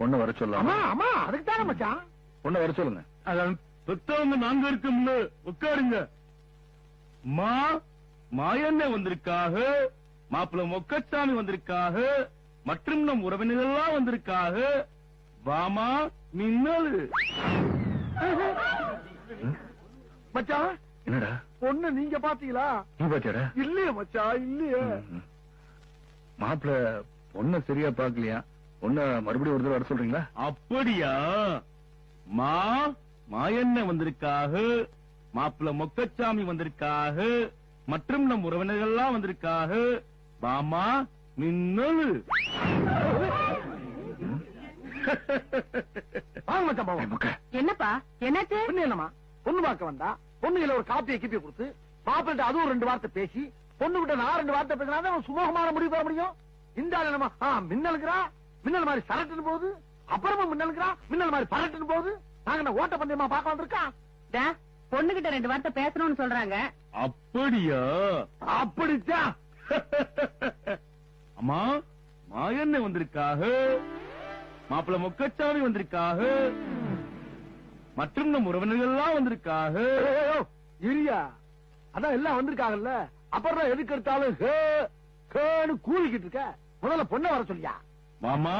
பொண்ணு வர சொல்லலாம். ஆமா அதுக்கு தானே மச்சான். பொண்ணு வர சொல்லுங்க. அதான் பெத்தவங்க நாங்க இருக்கோம்ல, உட்காருங்க. மாயண்ணே வந்திருக்காக, மாப்பிள்ள மொக்கச்சாமி வந்திருக்காக, மற்றும் நம் உறவினர்கள்லாம் வந்திருக்காக. வாமா மின்னல். மச்சான் என்னடா பொண்ணு நீங்க பாத்தீங்களா? நீ பாத்தியாடா? இல்லையே மச்சான், இல்லையே. மாப்பிள்ள பொண்ண சரியா பாக்கலையா? பொண்ண மறுபடியும் ஒரு தடவை வர சொல்றீங்களா? அப்படியா? மாயண்ணே வந்திருக்காக, மாப்பிள்ள மொக்கச்சாமி வந்திருக்காக, மற்றும் நம் உறவினர்கள்லாம் வந்திருக்காக. வாமா மின்னல். வாங்க மச்சான் பாவம். என்னப்பா என்னாச்சு? என்னமா பொண்ணு பார்க்க வந்தா பொண்ணுகளை ஒரு காப்பியை கிப்பி கொடுத்து மாப்பிள்ளை அதுவும் 2 வார்த்தை பேசி பொண்ணு கிட்ட நான் 2 வார்த்தை பேசினா சுமூகமான முடிவு பெற முடியும். இந்த ஆள் என்னமா மின்னலுக்குறா, மின்னல் மாதிரி சரட்டுன்னு போகுது, அப்புறமா மின்னலுக்குறா, மின்னல் மாதிரி பரட்டுன்னு போகுது. நாங்க ஓட்ட பந்தயமா பார்க்க வந்திருக்கா? பொண்ணுகிட்ட 2 வார்த்தை பேசணும்னு சொல்றாங்க. அப்படியா? அப்படித்தான். அம்மா மாயண்ணே வந்திருக்காக, மாப்பிள்ள மொக்கச்சாமி வந்திருக்காக, மற்றும் நம் உறவினர்கள்லாம் வந்திருக்காக. இரியா அதான் எல்லாம் வந்திருக்காங்கல்ல, அப்புறம் எதுக்கு எடுத்தாலும் கூலிக்கிட்டு இருக்க. முதல்ல பொண்ணை வர சொல்லியா? மாமா